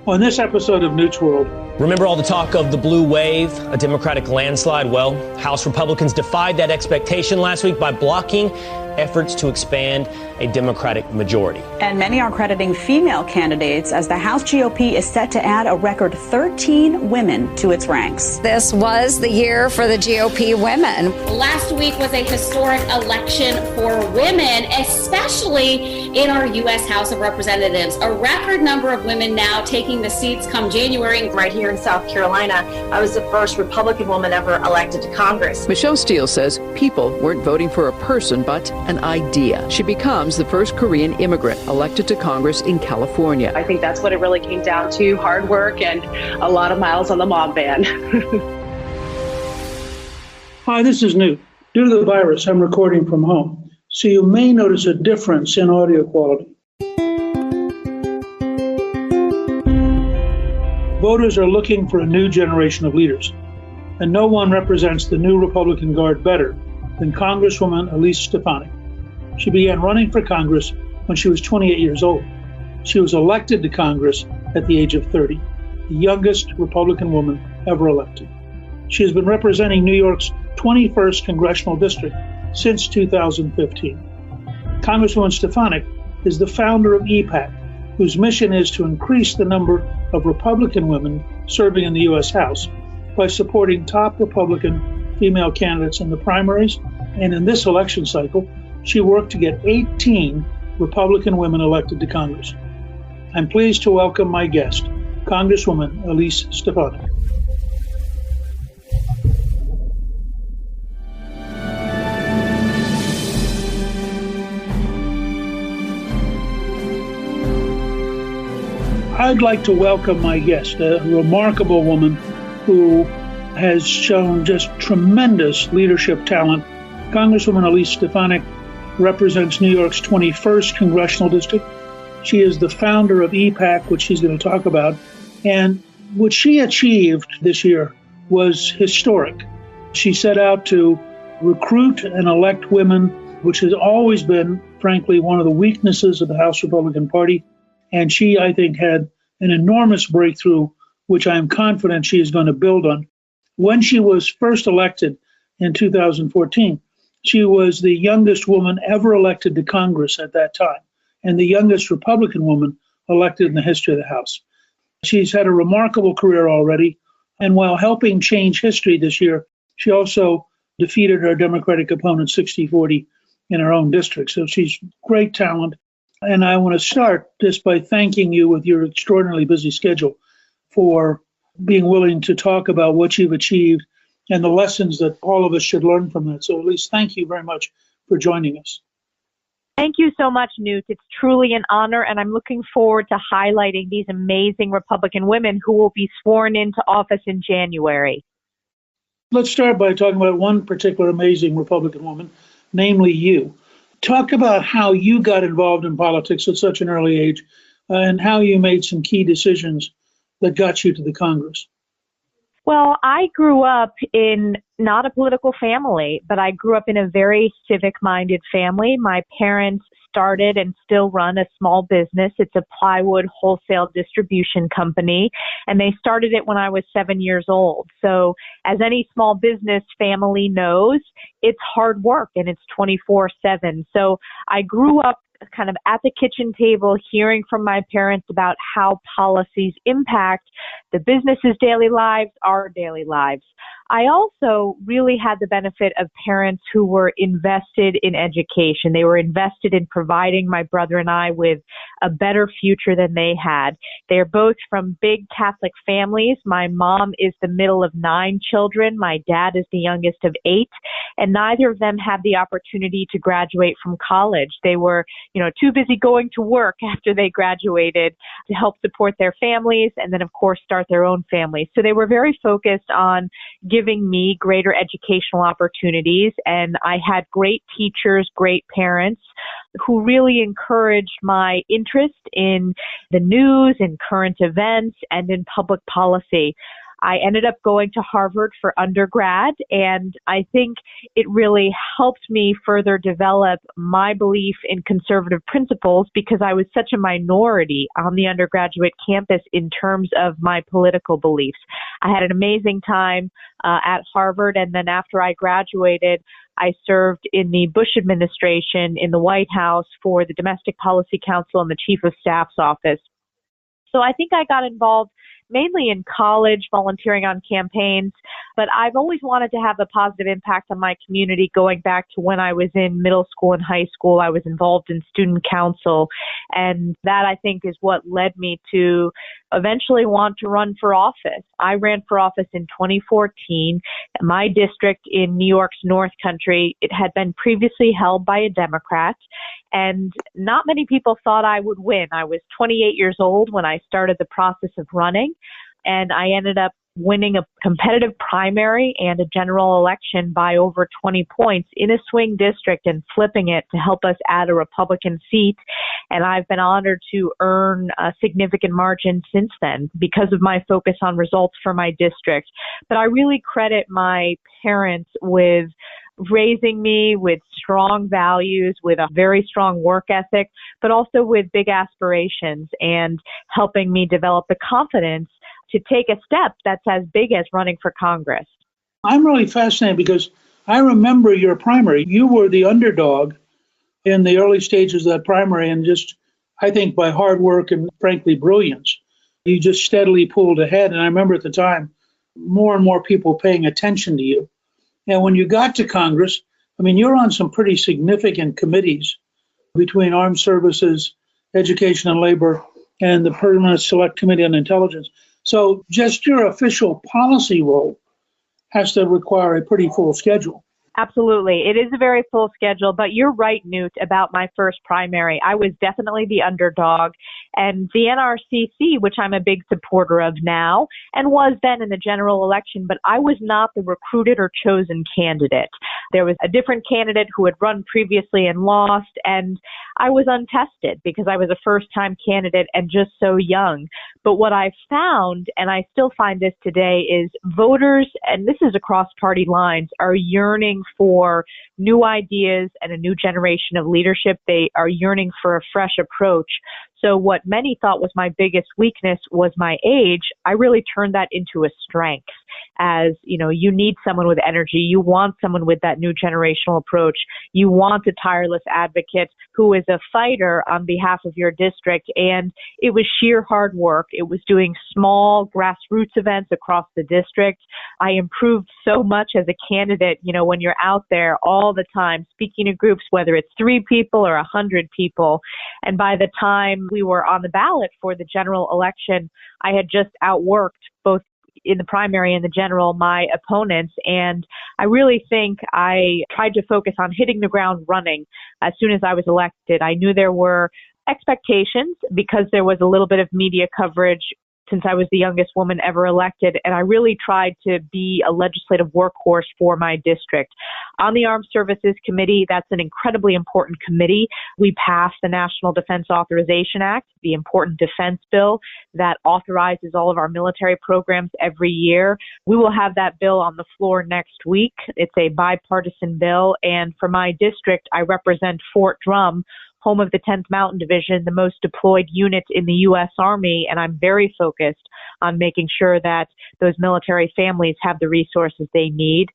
On this episode of Newt's World. Remember all the talk of the blue wave, a Democratic landslide? Well, House Republicans defied that expectation last week by blocking efforts to expand a Democratic majority. And many are crediting female candidates as the House GOP is set to add a record 13 women to its ranks. This was the year for the GOP women. Last week was a historic election for women, especially in our U.S. House of Representatives. A record number of women now taking the seats come January. Right here in South Carolina, I was the first Republican woman ever elected to Congress. Michelle Steele says people weren't voting for a person, but an idea. She becomes the first Korean immigrant elected to Congress in California. I think that's what it really came down to, hard work and a lot of miles on the mob van. Hi, this is Newt. Due to the virus, I'm recording from home, so you may notice a difference in audio quality. Voters are looking for a new generation of leaders, and no one represents the new Republican Guard better than Congresswoman Elise Stefanik. She began running for Congress when she was 28 years old. She was elected to Congress at the age of 30, the youngest Republican woman ever elected. She has been representing New York's 21st congressional district since 2015. Congresswoman Stefanik is the founder of E-PAC, whose mission is to increase the number of Republican women serving in the U.S. House by supporting top Republican female candidates in the primaries. And in this election cycle, she worked to get 18 Republican women elected to Congress. I'm pleased to welcome my guest, Congresswoman Elise Stefanik. I'd like to welcome my guest, a remarkable woman who has shown just tremendous leadership talent. Congresswoman Elise Stefanik represents New York's 21st congressional district. She is the founder of E-PAC, which she's going to talk about. And what she achieved this year was historic. She set out to recruit and elect women, which has always been, frankly, one of the weaknesses of the House Republican Party. And she, I think, had an enormous breakthrough, which I am confident she is going to build on. When she was first elected in 2014, she was the youngest woman ever elected to Congress at that time, and the youngest Republican woman elected in the history of the House. She's had a remarkable career already, and while helping change history this year, she also defeated her Democratic opponent 60-40 in her own district. So she's great talent. And I want to start just by thanking you with your extraordinarily busy schedule for being willing to talk about what you've achieved and the lessons that all of us should learn from that. So, Elise, thank you very much for joining us. Thank you so much, Newt. It's truly an honor, and I'm looking forward to highlighting these amazing Republican women who will be sworn into office in January. Let's start by talking about one particular amazing Republican woman, namely you. Talk about how you got involved in politics at such an early age and how you made some key decisions that got you to the Congress. Well, I grew up in not a political family, but I grew up in a very civic-minded family. My parents started and still run a small business. It's a plywood wholesale distribution company, and they started it when I was 7 years old. So as any small business family knows, it's hard work and it's 24/7. So I grew up kind of at the kitchen table, hearing from my parents about how policies impact the business's daily lives, our daily lives. I also really had the benefit of parents who were invested in education. They were invested in providing my brother and I with a better future than they had. They're both from big Catholic families. My mom is the middle of 9 children. My dad is the youngest of 8, and neither of them had the opportunity to graduate from college. They were, too busy going to work after they graduated to help support their families and then, of course, start their own families. So they were very focused on giving me greater educational opportunities. And I had great teachers, great parents who really encouraged my interest in the news and current events and in public policy. I ended up going to Harvard for undergrad, and I think it really helped me further develop my belief in conservative principles because I was such a minority on the undergraduate campus in terms of my political beliefs. I had an amazing time at Harvard, and then after I graduated, I served in the Bush administration in the White House for the Domestic Policy Council and the Chief of Staff's office. So I think I got involved mainly in college, volunteering on campaigns, but I've always wanted to have a positive impact on my community. Going back to when I was in middle school and high school, I was involved in student council, and that I think is what led me to eventually want to run for office. I ran for office in 2014. My district in New York's North Country, it had been previously held by a Democrat, and not many people thought I would win. I was 28 years old when I started the process of running, and I ended up winning a competitive primary and a general election by over 20 points in a swing district and flipping it to help us add a Republican seat. And I've been honored to earn a significant margin since then because of my focus on results for my district. But I really credit my parents with raising me with strong values, with a very strong work ethic, but also with big aspirations and helping me develop the confidence to take a step that's as big as running for Congress. I'm really fascinated because I remember your primary. You were the underdog in the early stages of that primary, and just, I think, by hard work and frankly brilliance, you just steadily pulled ahead. And I remember at the time, more and more people paying attention to you. And when you got to Congress, I mean, you're on some pretty significant committees between Armed Services, Education and Labor, and the Permanent Select Committee on Intelligence. So just your official policy role has to require a pretty full schedule. Absolutely. It is a very full schedule, but you're right, Newt, about my first primary. I was definitely the underdog, and the NRCC, which I'm a big supporter of now, and was then in the general election, but I was not the recruited or chosen candidate. There was a different candidate who had run previously and lost, and I was untested because I was a first-time candidate and just so young. But what I found, and I still find this today, is voters, and this is across party lines, are yearning for new ideas and a new generation of leadership. They are yearning for a fresh approach. So what many thought was my biggest weakness was my age. I really turned that into a strength. As, you know, you need someone with energy. You want someone with that new generational approach. You want a tireless advocate who is a fighter on behalf of your district. And it was sheer hard work. It was doing small grassroots events across the district. I improved so much as a candidate, you know, when you're out there all the time speaking to groups, whether it's 3 people or 100 people. And by the time we were on the ballot for the general election, I had just outworked both in the primary and the general my opponents. And I really think I tried to focus on hitting the ground running as soon as I was elected. I knew there were expectations because there was a little bit of media coverage since I was the youngest woman ever elected, and I really tried to be a legislative workhorse for my district. On the Armed Services Committee, that's an incredibly important committee. We passed the National Defense Authorization Act, the important defense bill that authorizes all of our military programs every year. We will have that bill on the floor next week. It's a bipartisan bill, and for my district, I represent Fort Drum, home of the 10th Mountain Division, the most deployed unit in the U.S. Army, and I'm very focused on making sure that those military families have the resources they need.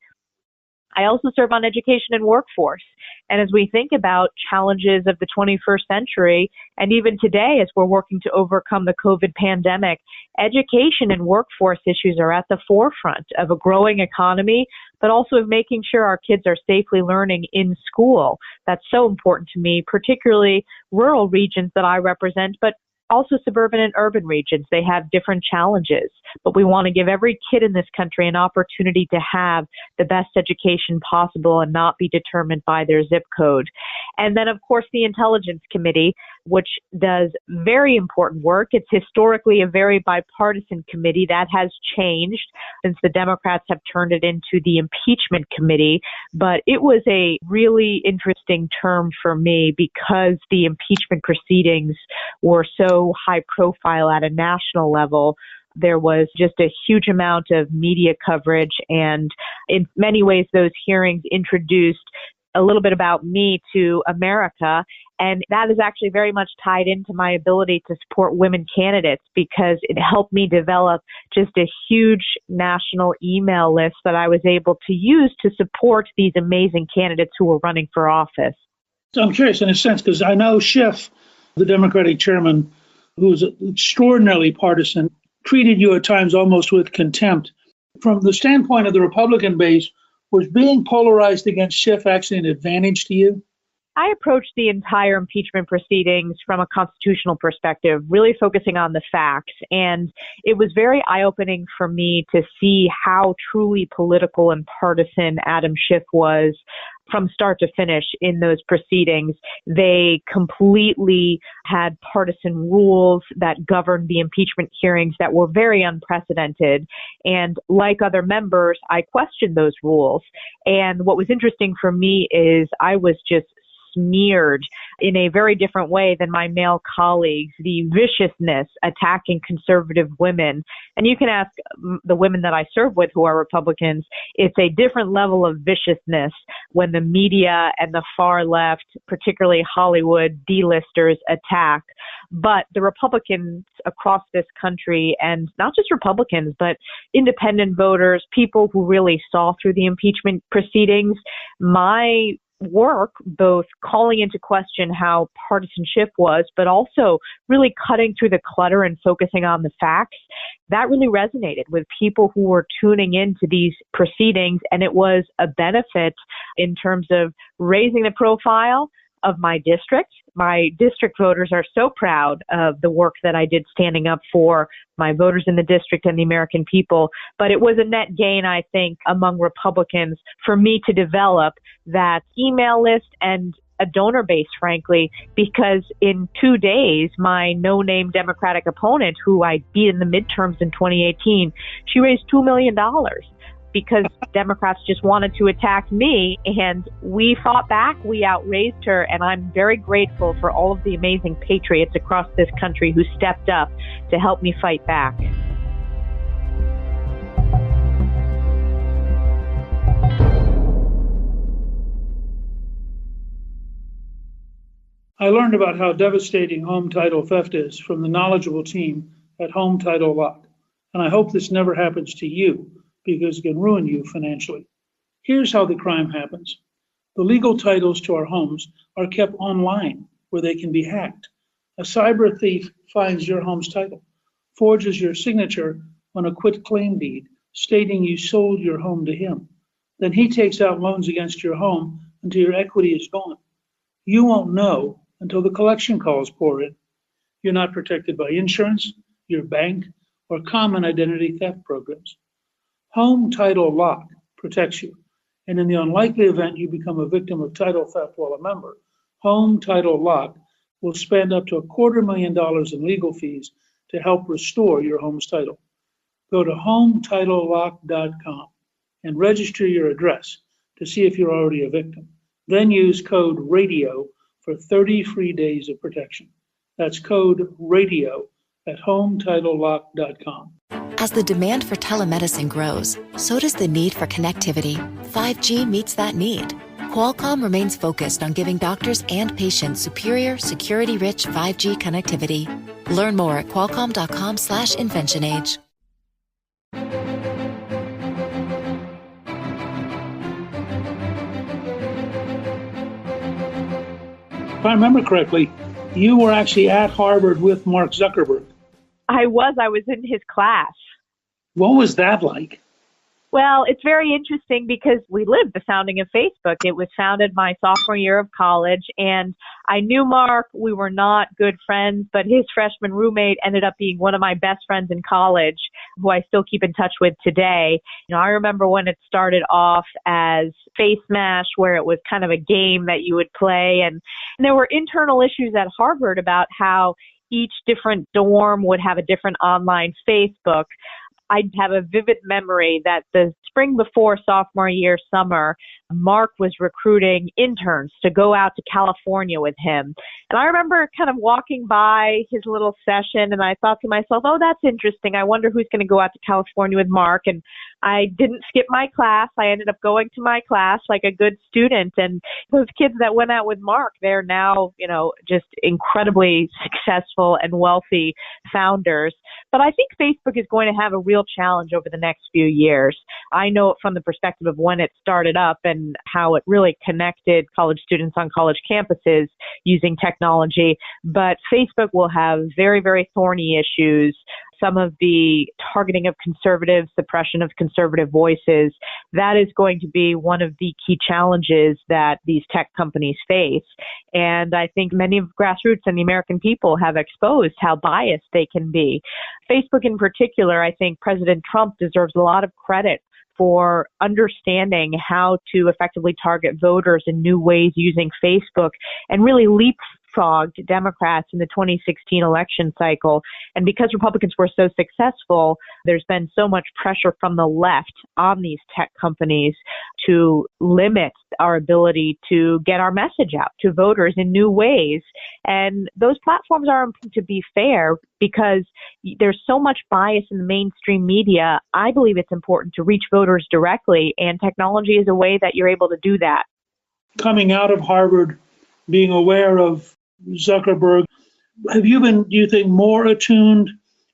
I also serve on education and workforce. And as we think about challenges of the 21st century, and even today as we're working to overcome the COVID pandemic, education and workforce issues are at the forefront of a growing economy, but also of making sure our kids are safely learning in school. That's so important to me, particularly rural regions that I represent, but also suburban and urban regions. They have different challenges, but we want to give every kid in this country an opportunity to have the best education possible and not be determined by their zip code. And then, of course, the Intelligence Committee, which does very important work. It's historically a very bipartisan committee. That has changed since the Democrats have turned it into the Impeachment Committee. But it was a really interesting term for me because the impeachment proceedings were so high profile at a national level. There was just a huge amount of media coverage, and in many ways, those hearings introduced a little bit about me to America. And that is actually very much tied into my ability to support women candidates, because it helped me develop just a huge national email list that I was able to use to support these amazing candidates who were running for office. So I'm curious in a sense, because I know Schiff, the Democratic chairman, who's extraordinarily partisan, treated you at times almost with contempt. From the standpoint of the Republican base, was being polarized against Schiff actually an advantage to you? I approached the entire impeachment proceedings from a constitutional perspective, really focusing on the facts. And it was very eye-opening for me to see how truly political and partisan Adam Schiff was from start to finish in those proceedings. They completely had partisan rules that governed the impeachment hearings that were very unprecedented. And like other members, I questioned those rules. And what was interesting for me is I was just smeared in a very different way than my male colleagues, the viciousness attacking conservative women. And you can ask the women that I serve with who are Republicans, it's a different level of viciousness when the media and the far left, particularly Hollywood D-listers, attack. But the Republicans across this country, and not just Republicans, but independent voters, people who really saw through the impeachment proceedings, my work, both calling into question how partisan Schiff was, but also really cutting through the clutter and focusing on the facts, that really resonated with people who were tuning into these proceedings. And it was a benefit in terms of raising the profile of my district. My district voters are so proud of the work that I did standing up for my voters in the district and the American people. But it was a net gain, I think, among Republicans for me to develop that email list and a donor base, frankly, because in 2 days, my no-name Democratic opponent, who I beat in the midterms in 2018, she raised $2 million. Because Democrats just wanted to attack me, and we fought back, we outraised her, and I'm very grateful for all of the amazing patriots across this country who stepped up to help me fight back. I learned about how devastating home title theft is from the knowledgeable team at Home Title Lock, and I hope this never happens to you, because it can ruin you financially. Here's how the crime happens. The legal titles to our homes are kept online where they can be hacked. A cyber thief finds your home's title, forges your signature on a quitclaim deed stating you sold your home to him. Then he takes out loans against your home until your equity is gone. You won't know until the collection calls pour in. You're not protected by insurance, your bank, or common identity theft programs. Home Title Lock protects you, and in the unlikely event you become a victim of title theft while a member, Home Title Lock will spend up to $250,000 in legal fees to help restore your home's title. Go to HomeTitleLock.com and register your address to see if you're already a victim. Then use code RADIO for 30 free days of protection. That's code RADIO at HomeTitleLock.com. As the demand for telemedicine grows, so does the need for connectivity. 5G meets that need. Qualcomm remains focused on giving doctors and patients superior, security-rich 5G connectivity. Learn more at qualcomm.com/InventionAge. If I remember correctly, you were actually at Harvard with Mark Zuckerberg. I was in his class. What was that like? Well, it's very interesting because we lived the founding of Facebook. It was founded my sophomore year of college, and I knew Mark. We were not good friends, but his freshman roommate ended up being one of my best friends in college, who I still keep in touch with today. You know, I remember when it started off as Face Mash, where it was kind of a game that you would play, and there were internal issues at Harvard about how each different dorm would have a different online Facebook. I have a vivid memory that the spring before sophomore year summer, Mark was recruiting interns to go out to California with him. And I remember kind of walking by his little session, and I thought to myself, oh, that's interesting. I wonder who's going to go out to California with Mark. And I didn't skip my class. I ended up going to my class like a good student. And those kids that went out with Mark, they're now, just incredibly successful and wealthy founders. But I think Facebook is going to have a real challenge over the next few years. I know it from the perspective of when it started up and how it really connected college students on college campuses using technology. But Facebook will have very, very thorny issues. Some of the targeting of conservatives, suppression of conservative voices, that is going to be one of the key challenges that these tech companies face. And I think many of grassroots and the American people have exposed how biased they can be. Facebook in particular, I think President Trump deserves a lot of credit for understanding how to effectively target voters in new ways using Facebook and really leapfrogged Democrats in the 2016 election cycle. And because Republicans were so successful, there's been so much pressure from the left on these tech companies to limit our ability to get our message out to voters in new ways. And those platforms are important, to be fair, because there's so much bias in the mainstream media. I believe it's important to reach voters directly, and technology is a way that you're able to do that. Coming out of Harvard, being aware of Zuckerberg, have you been, do you think, more attuned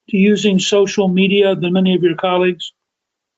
to using social media than many of your colleagues?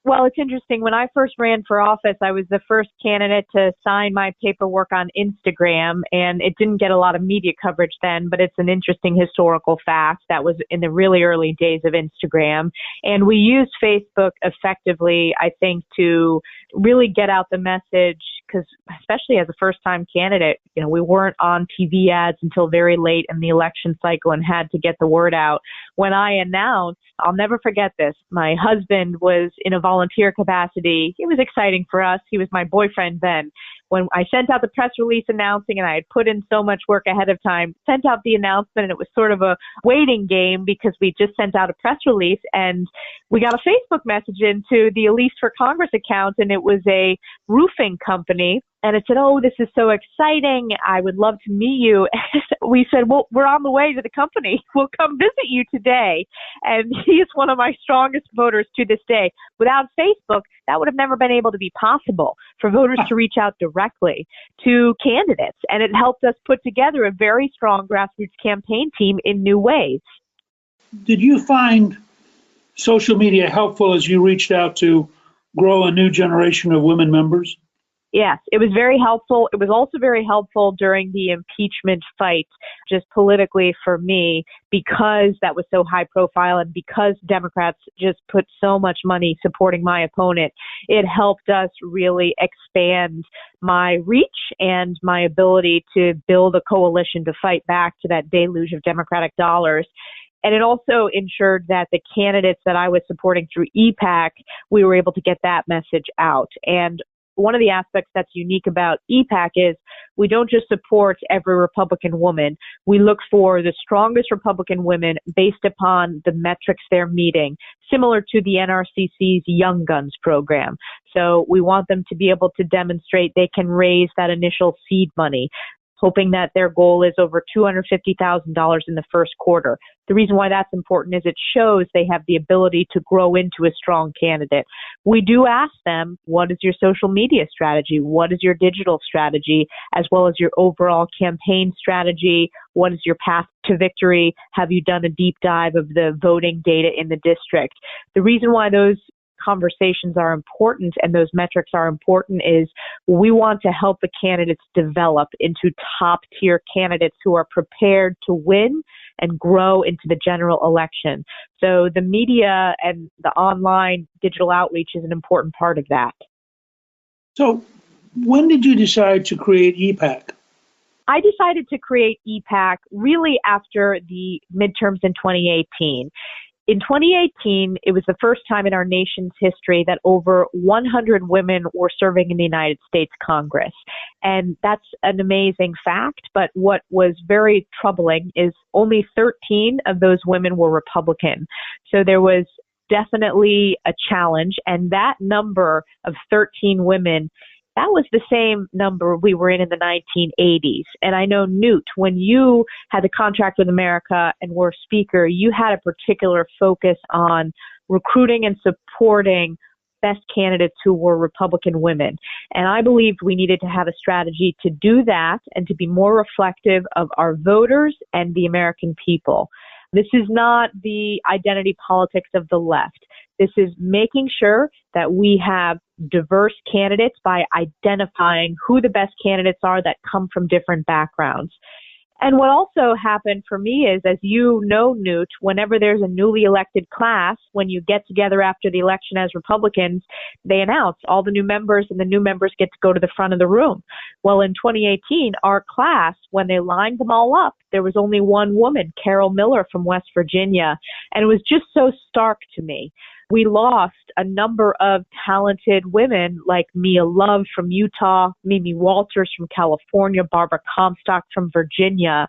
Well, it's interesting. When I first ran for office, I was the first candidate to sign my paperwork on Instagram, and it didn't get a lot of media coverage then, but it's an interesting historical fact. That was in the really early days of Instagram. And we used Facebook effectively, I think, to really get out the message, because especially as a first-time candidate, we weren't on TV ads until very late in the election cycle and had to get the word out. When I announced, I'll never forget this, my husband was in a volunteer capacity. It was exciting for us. He was my boyfriend then. When I sent out the press release announcing, and I had put in so much work ahead of time, sent out the announcement, and it was sort of a waiting game because we just sent out a press release, and we got a Facebook message into the Elise for Congress account, and it was a roofing company. And it said, oh, this is so exciting. I would love to meet you. We said, well, we're on the way to the company. We'll come visit you today. And he is one of my strongest voters to this day. Without Facebook, that would have never been able to be possible for voters to reach out directly to candidates. And it helped us put together a very strong grassroots campaign team in new ways. Did you find social media helpful as you reached out to grow a new generation of women members? Yes, it was very helpful. It was also very helpful during the impeachment fight, just politically for me, because that was so high profile and because Democrats just put so much money supporting my opponent. It helped us really expand my reach and my ability to build a coalition to fight back to that deluge of Democratic dollars. And it also ensured that the candidates that I was supporting through E-PAC, we were able to get that message out. And one of the aspects that's unique about E-PAC is we don't just support every Republican woman. We look for the strongest Republican women based upon the metrics they're meeting, similar to the NRCC's Young Guns program. So we want them to be able to demonstrate they can raise that initial seed money, hoping that their goal is over $250,000 in the first quarter. The reason why that's important is it shows they have the ability to grow into a strong candidate. We do ask them, what is your social media strategy? What is your digital strategy? As well as your overall campaign strategy? What is your path to victory? Have you done a deep dive of the voting data in the district? The reason why those conversations are important and those metrics are important is we want to help the candidates develop into top tier candidates who are prepared to win and grow into the general election. So the media and the online digital outreach is an important part of that. So when did you decide to create E-PAC? I decided to create E-PAC really after the midterms in 2018. In 2018, it was the first time in our nation's history that over 100 women were serving in the United States Congress. And that's an amazing fact. But what was very troubling is only 13 of those women were Republican. So there was definitely a challenge. And that number of 13 women, that was the same number we were in the 1980s. And I know, Newt, when you had the contract with America and were speaker, you had a particular focus on recruiting and supporting best candidates who were Republican women. And I believed we needed to have a strategy to do that and to be more reflective of our voters and the American people. This is not the identity politics of the left. This is making sure that we have diverse candidates by identifying who the best candidates are that come from different backgrounds. And what also happened for me is, as you know, Newt, whenever there's a newly elected class, when you get together after the election as Republicans, they announce all the new members, and the new members get to go to the front of the room. Well, in 2018, our class, when they lined them all up, there was only one woman, Carol Miller from West Virginia. And it was just so stark to me. We lost a number of talented women like Mia Love from Utah, Mimi Walters from California, Barbara Comstock from Virginia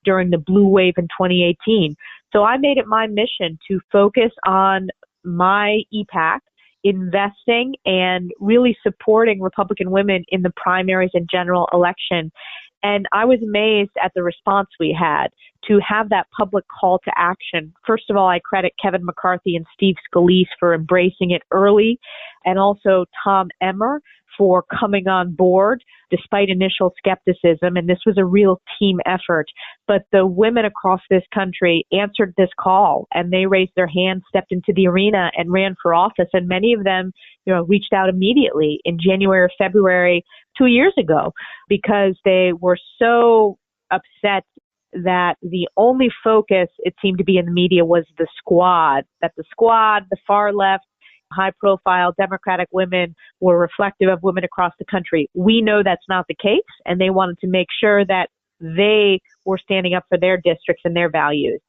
during the blue wave in 2018. So I made it my mission to focus on my EPAC, investing and really supporting Republican women in the primaries and general election. And I was amazed at the response we had to have that public call to action. First of all, I credit Kevin McCarthy and Steve Scalise for embracing it early, and also Tom Emmer for coming on board despite initial skepticism. And this was a real team effort. But the women across this country answered this call, and they raised their hands, stepped into the arena, and ran for office. And many of them, reached out immediately in January or February 2 years ago, because they were so upset that the only focus, it seemed to be in the media, was the squad, the far left, high-profile Democratic women were reflective of women across the country. We know that's not the case, and they wanted to make sure that they were standing up for their districts and their values.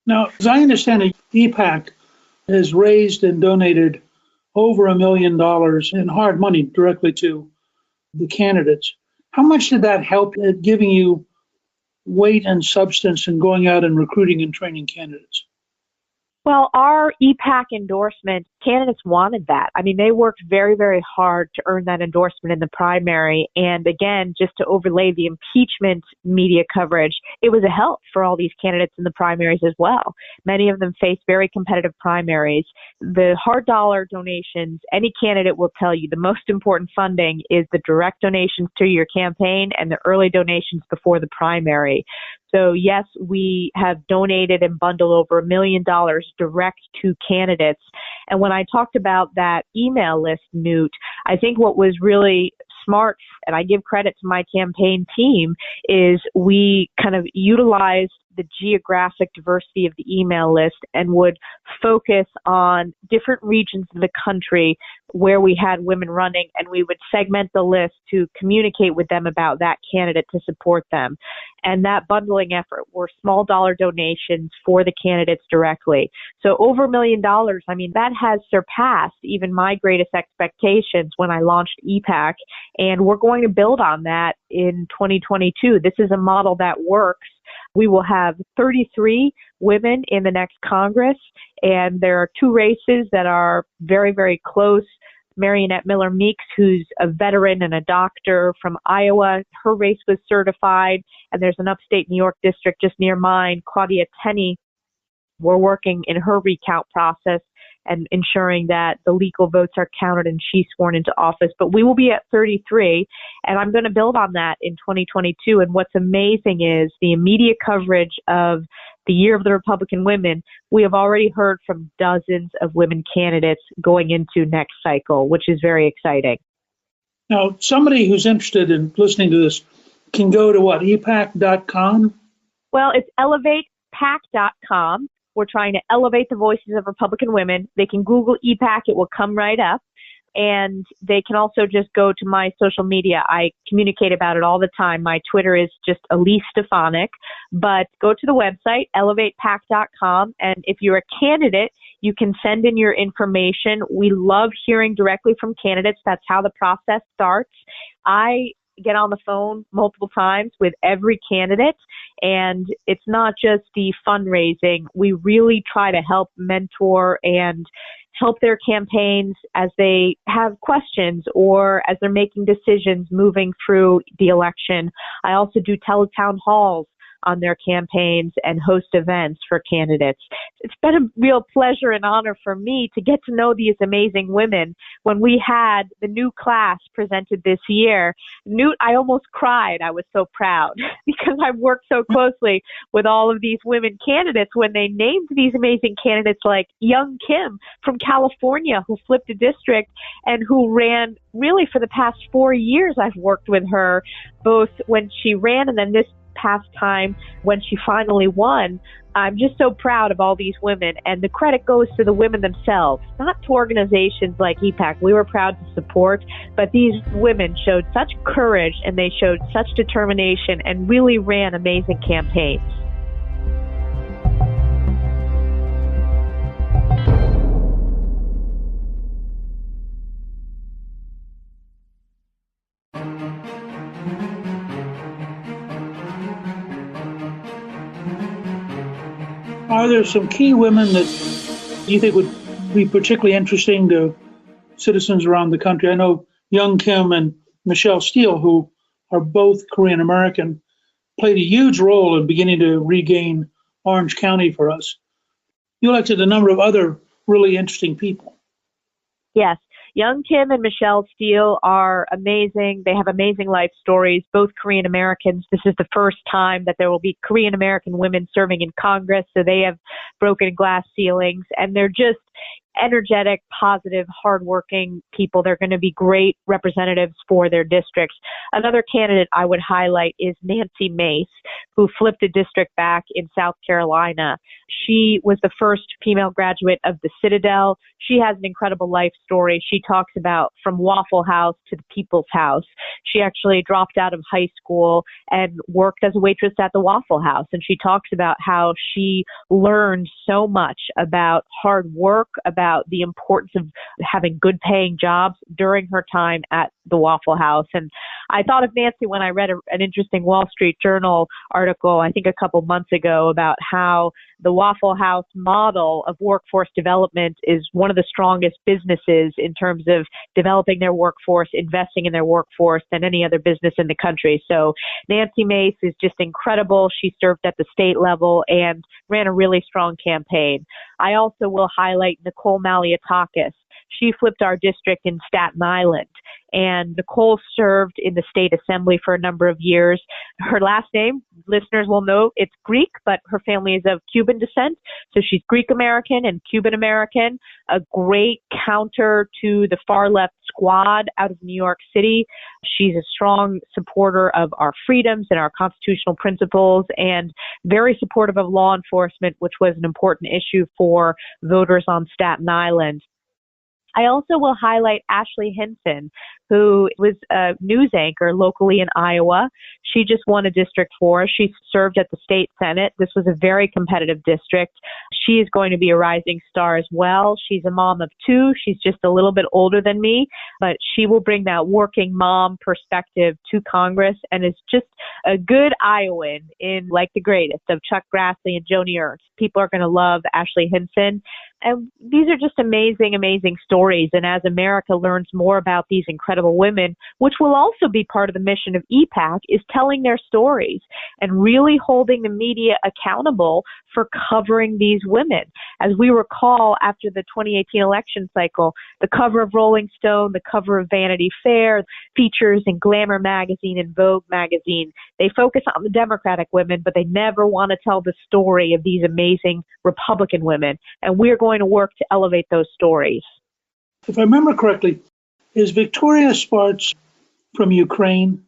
Now, as I understand it, EPACT has raised and donated over $1 million in hard money directly to the candidates. How much did that help at giving you weight and substance in going out and recruiting and training candidates? Well, our EPAC endorsement, candidates wanted that. I mean, they worked very, very hard to earn that endorsement in the primary. And again, just to overlay the impeachment media coverage, it was a help for all these candidates in the primaries as well. Many of them faced very competitive primaries. The hard dollar donations, any candidate will tell you the most important funding is the direct donations to your campaign and the early donations before the primary. So yes, we have donated and bundled over $1 million direct to candidates. And when I talked about that email list, Newt, I think what was really smart, and I give credit to my campaign team, is we kind of utilized the geographic diversity of the email list and would focus on different regions of the country where we had women running, and we would segment the list to communicate with them about that candidate to support them. And that bundling effort were small dollar donations for the candidates directly. So over $1 million, I mean, that has surpassed even my greatest expectations when I launched EPAC, and we're going to build on that in 2022. This is a model that works. We will have 33 women in the next Congress, and there are two races that are very, very close. Marionette Miller Meeks, who's a veteran and a doctor from Iowa, her race was certified, and there's an upstate New York district just near mine, Claudia Tenney. We're working in her recount process and ensuring that the legal votes are counted and she's sworn into office. But we will be at 33, and I'm going to build on that in 2022. And what's amazing is the immediate coverage of the Year of the Republican Women. We have already heard from dozens of women candidates going into next cycle, which is very exciting. Now, somebody who's interested in listening to this can go to what, EPAC.com? Well, it's elevatepac.com. We're trying to elevate the voices of Republican women. They can Google EPAC. It will come right up. And they can also just go to my social media. I communicate about it all the time. My Twitter is just Elise Stefanik. But go to the website, elevatepac.com. And if you're a candidate, you can send in your information. We love hearing directly from candidates. That's how the process starts. I get on the phone multiple times with every candidate. And it's not just the fundraising. We really try to help mentor and help their campaigns as they have questions or as they're making decisions moving through the election. I also do teletown halls on their campaigns and host events for candidates. It's been a real pleasure and honor for me to get to know these amazing women. When we had the new class presented this year, Newt, I almost cried. I was so proud because I've worked so closely with all of these women candidates when they named these amazing candidates like young Kim from California, who flipped a district and who ran really for the past 4 years. I've worked with her both when she ran and then this past time when she finally won. I'm just so proud of all these women, and the credit goes to the women themselves, not to organizations like E-PAC. We were proud to support, but these women showed such courage and they showed such determination and really ran amazing campaigns. Are there some key women that you think would be particularly interesting to citizens around the country? I know young Kim and Michelle Steele, who are both Korean American, played a huge role in beginning to regain Orange County for us. You elected a number of other really interesting people. Yes. Young Kim and Michelle Steele are amazing. They have amazing life stories, both Korean Americans. This is the first time that there will be Korean American women serving in Congress, so they have broken glass ceilings, and they're just energetic, positive, hardworking people. They're going to be great representatives for their districts. Another candidate I would highlight is Nancy Mace, who flipped a district back in South Carolina. She was the first female graduate of the Citadel. She has an incredible life story. She talks about from Waffle House to the People's House. She actually dropped out of high school and worked as a waitress at the Waffle House. And she talks about how she learned so much about hard work, about the importance of having good paying jobs during her time at the Waffle House. And I thought of Nancy when I read an interesting Wall Street Journal article, I think a couple months ago, about how the Waffle House model of workforce development is one of the strongest businesses in terms of developing their workforce, investing in their workforce than any other business in the country. So Nancy Mace is just incredible. She served at the state level and ran a really strong campaign. I also will highlight Nicole Maliotakis. She flipped our district in Staten Island, and Nicole served in the state assembly for a number of years. Her last name, listeners will know, it's Greek, but her family is of Cuban descent, so she's Greek American and Cuban American, a great counter to the far left squad out of New York City. She's a strong supporter of our freedoms and our constitutional principles, and very supportive of law enforcement, which was an important issue for voters on Staten Island. I also will highlight Ashley Hinson, who was a news anchor locally in Iowa. She just won a district for us. She served at the state senate. This was a very competitive district. She is going to be a rising star as well. She's a mom of two. She's just a little bit older than me, but she will bring that working mom perspective to Congress and is just a good Iowan in like the greatest of Chuck Grassley and Joni Ernst. People are going to love Ashley Hinson. And these are just amazing, amazing stories. And as America learns more about these incredible women, which will also be part of the mission of E-PAC, is telling their stories and really holding the media accountable for covering these women. As we recall, after the 2018 election cycle, the cover of Rolling Stone, the cover of Vanity Fair, features in Glamour magazine and Vogue magazine, they focus on the Democratic women, but they never want to tell the story of these amazing Republican women. And we're going to work to elevate those stories. If I remember correctly, is Victoria Spartz from Ukraine?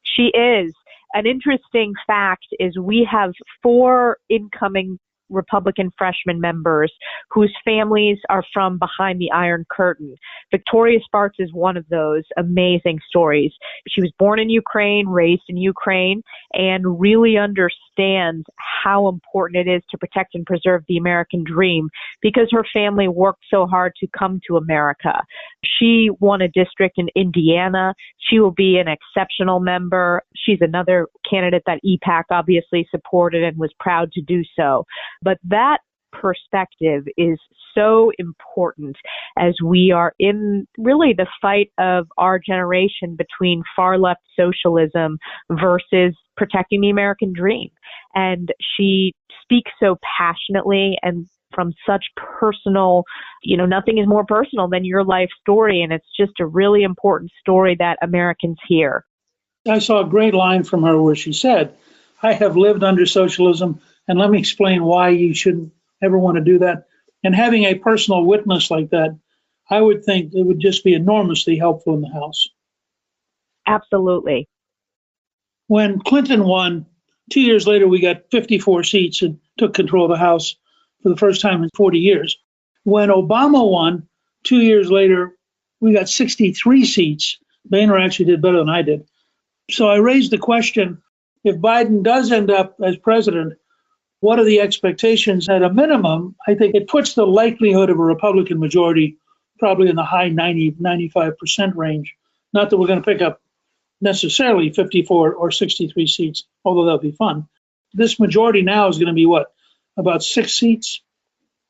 She is. An interesting fact is we have 4 incoming Republican freshman members whose families are from behind the Iron Curtain. Victoria Sparks is one of those amazing stories. She was born in Ukraine, raised in Ukraine, and really understands how important it is to protect and preserve the American dream because her family worked so hard to come to America. She won a district in Indiana. She will be an exceptional member. She's another candidate that E-PAC obviously supported and was proud to do so. But that perspective is so important as we are in really the fight of our generation between far left socialism versus protecting the American dream. And she speaks so passionately and from such personal, nothing is more personal than your life story. And it's just a really important story that Americans hear. I saw a great line from her where she said, I have lived under socialism, and let me explain why you shouldn't ever want to do that. And having a personal witness like that, I would think it would just be enormously helpful in the House. Absolutely. When Clinton won, 2 years later, we got 54 seats and took control of the House for the first time in 40 years. When Obama won, 2 years later, we got 63 seats. Boehner actually did better than I did. So I raised the question, if Biden does end up as president, what are the expectations? At a minimum, I think it puts the likelihood of a Republican majority probably in the high 95% range. Not that we're going to pick up necessarily 54 or 63 seats, although that'll be fun. This majority now is going to be what, about 6 seats?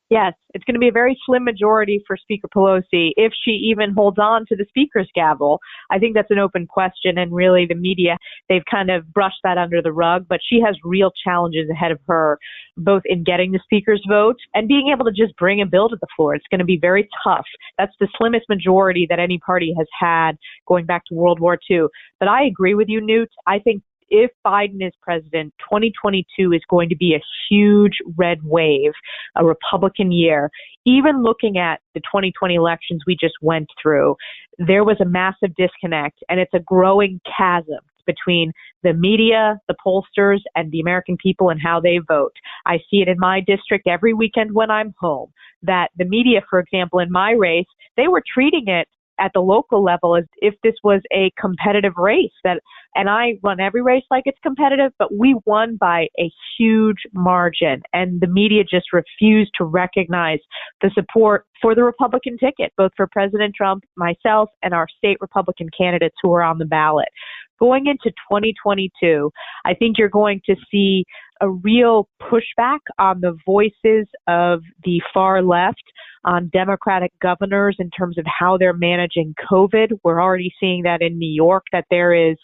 Yes, it's going to be a very slim majority for Speaker Pelosi if she even holds on to the speaker's gavel. I think that's an open question, and really the media, they've kind of brushed that under the rug, but she has real challenges ahead of her, both in getting the speaker's vote and being able to just bring a bill to the floor. It's going to be very tough. That's the slimmest majority that any party has had going back to World War II. But I agree with you, Newt. I think if Biden is president, 2022 is going to be a huge red wave, a Republican year. Even looking at the 2020 elections we just went through, there was a massive disconnect, and it's a growing chasm between the media, the pollsters, and the American people and how they vote. I see it in my district every weekend when I'm home, that the media, for example, in my race, they were treating it at the local level as if this was a competitive race. And I run every race like it's competitive, but we won by a huge margin. And the media just refused to recognize the support for the Republican ticket, both for President Trump, myself, and our state Republican candidates who are on the ballot. Going into 2022, I think you're going to see a real pushback on the voices of the far left, on Democratic governors in terms of how they're managing COVID. We're already seeing that in New York, that there is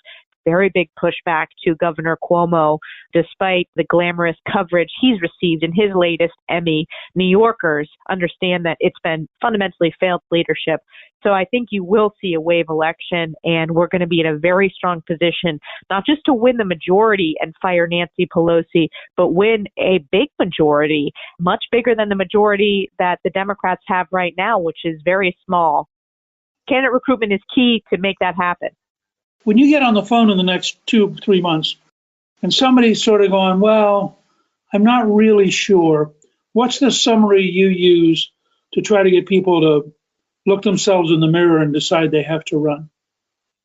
very big pushback to Governor Cuomo, despite the glamorous coverage he's received in his latest Emmy. New Yorkers understand that it's been fundamentally failed leadership. So I think you will see a wave election, and we're going to be in a very strong position, not just to win the majority and fire Nancy Pelosi, but win a big majority, much bigger than the majority that the Democrats have right now, which is very small. Candidate recruitment is key to make that happen. When you get on the phone in the next 2-3 months and somebody's sort of going, well, I'm not really sure, what's the summary you use to try to get people to look themselves in the mirror and decide they have to run?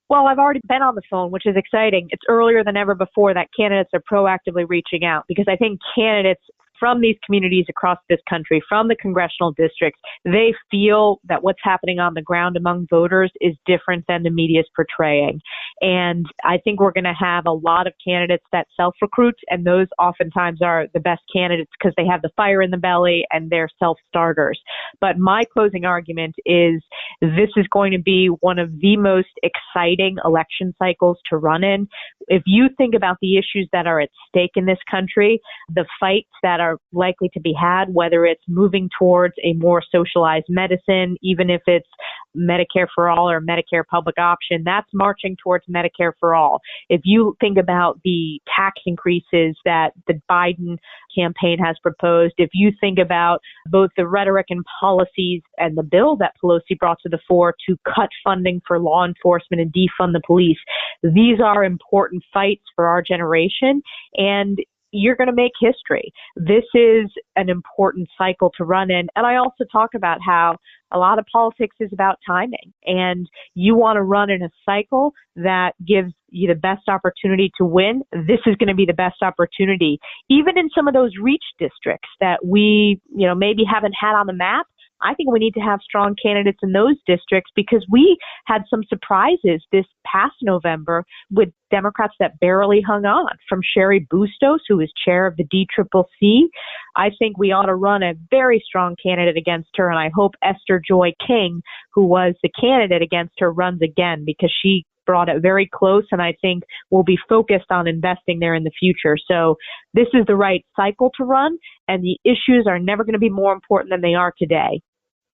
Well, I've already been on the phone, which is exciting. It's earlier than ever before that candidates are proactively reaching out, because I think candidates from these communities across this country, from the congressional districts, they feel that what's happening on the ground among voters is different than the media is portraying. And I think we're going to have a lot of candidates that self-recruit, and those oftentimes are the best candidates because they have the fire in the belly and they're self-starters. But my closing argument is this is going to be one of the most exciting election cycles to run in. If you think about the issues that are at stake in this country, the fights that are likely to be had, whether it's moving towards a more socialized medicine, even if it's Medicare for all or Medicare public option, that's marching towards Medicare for all. If you think about the tax increases that the Biden campaign has proposed, if you think about both the rhetoric and policies and the bill that Pelosi brought to the fore to cut funding for law enforcement and defund the police, these are important fights for our generation. And you're going to make history. This is an important cycle to run in. And I also talk about how a lot of politics is about timing, and you want to run in a cycle that gives you the best opportunity to win. This is going to be the best opportunity, even in some of those reach districts that we, maybe haven't had on the map. I think we need to have strong candidates in those districts because we had some surprises this past November with Democrats that barely hung on, from Sherry Bustos, who is chair of the DCCC. I think we ought to run a very strong candidate against her, and I hope Esther Joy King, who was the candidate against her, runs again because she brought it very close, and I think we'll be focused on investing there in the future. So this is the right cycle to run, and the issues are never going to be more important than they are today.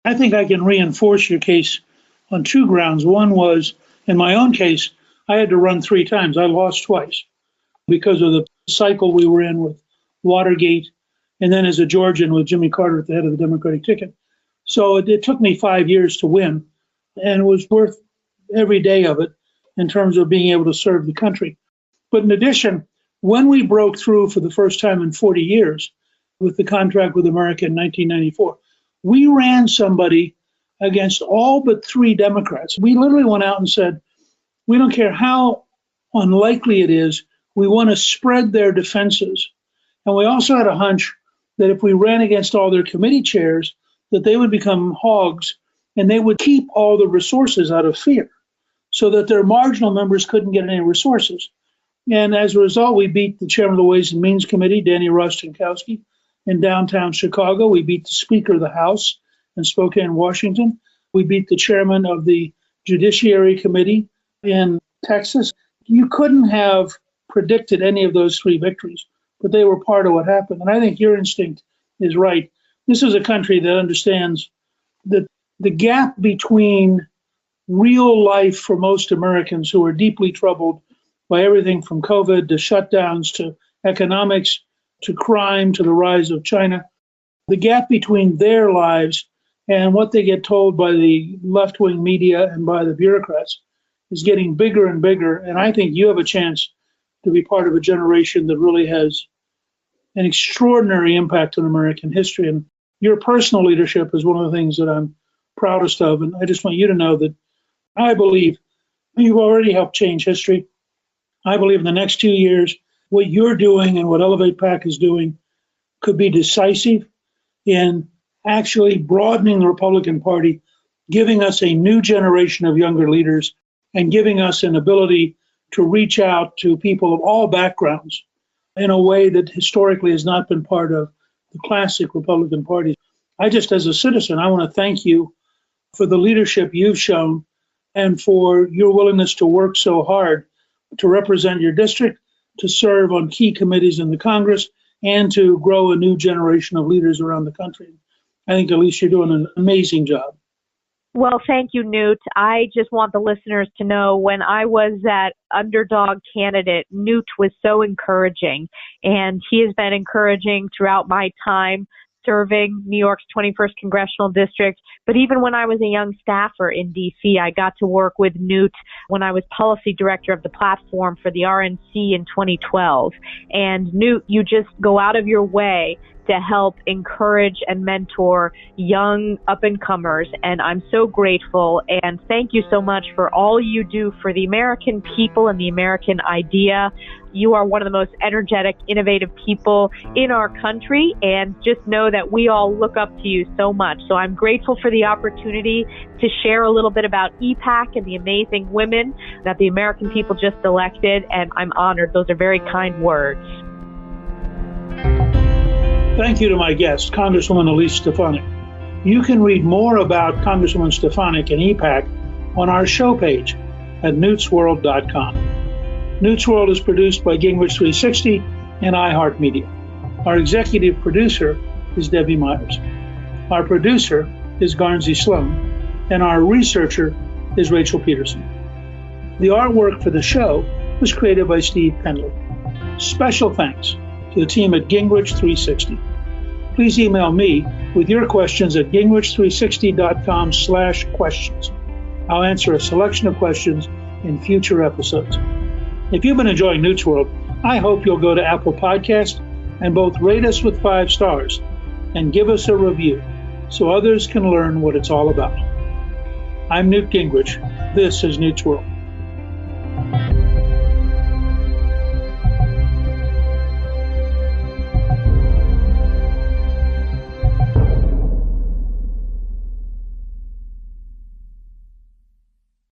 I think I can reinforce your case on two grounds. One was, in my own case, I had to run 3 times. I lost twice because of the cycle we were in with Watergate, and then as a Georgian with Jimmy Carter at the head of the Democratic ticket. So it took me 5 years to win, and it was worth every day of it in terms of being able to serve the country. But in addition, when we broke through for the first time in 40 years with the contract with America in 1994, we ran somebody against all but 3 Democrats. We literally went out and said, we don't care how unlikely it is, we want to spread their defenses. And we also had a hunch that if we ran against all their committee chairs, that they would become hogs and they would keep all the resources out of fear so that their marginal members couldn't get any resources. And as a result, we beat the chairman of the Ways and Means Committee, Danny Rostenkowski, in downtown Chicago. We beat the Speaker of the House in Spokane, Washington. We beat the chairman of the Judiciary Committee in Texas. You couldn't have predicted any of those 3 victories, but they were part of what happened. And I think your instinct is right. This is a country that understands that the gap between real life for most Americans who are deeply troubled by everything from COVID to shutdowns to economics to crime to the rise of China, the gap between their lives and what they get told by the left-wing media and by the bureaucrats is getting bigger and bigger. And I think you have a chance to be part of a generation that really has an extraordinary impact on American history. And your personal leadership is one of the things that I'm proudest of. And I just want you to know that I believe you've already helped change history. I believe in the next 2 years, what you're doing and what Elevate PAC is doing could be decisive in actually broadening the Republican Party, giving us a new generation of younger leaders, and giving us an ability to reach out to people of all backgrounds in a way that historically has not been part of the classic Republican Party. I just, as a citizen, I want to thank you for the leadership you've shown and for your willingness to work so hard to represent your district, to serve on key committees in the Congress, and to grow a new generation of leaders around the country. I think, Elise, you're doing an amazing job. Well, thank you, Newt. I just want the listeners to know when I was that underdog candidate, Newt was so encouraging, and he has been encouraging throughout my time serving New York's 21st Congressional District. But even when I was a young staffer in D.C., I got to work with Newt when I was policy director of the platform for the RNC in 2012. And Newt, you just go out of your way to help encourage and mentor young up-and-comers, and I'm so grateful. And thank you so much for all you do for the American people and the American idea. You are one of the most energetic, innovative people in our country, and just know that we all look up to you so much. So I'm grateful for the opportunity to share a little bit about E-PAC and the amazing women that the American people just elected, and I'm honored. Those are very kind words. Thank you to my guest, Congresswoman Elise Stefanik. You can read more about Congresswoman Stefanik and E-PAC on our show page at newtsworld.com. Newt's World is produced by Gingrich 360 and iHeartMedia. Our executive producer is Debbie Myers. Our producer is Garnsey Sloan, and our researcher is Rachel Peterson. The artwork for the show was created by Steve Penley. Special thanks to the team at Gingrich 360. Please email me with your questions at gingrich360.com/questions. I'll answer a selection of questions in future episodes. If you've been enjoying Newt's World, I hope you'll go to Apple Podcast and both rate us with 5 stars and give us a review so others can learn what it's all about. I'm Newt Gingrich. This is Newt's World.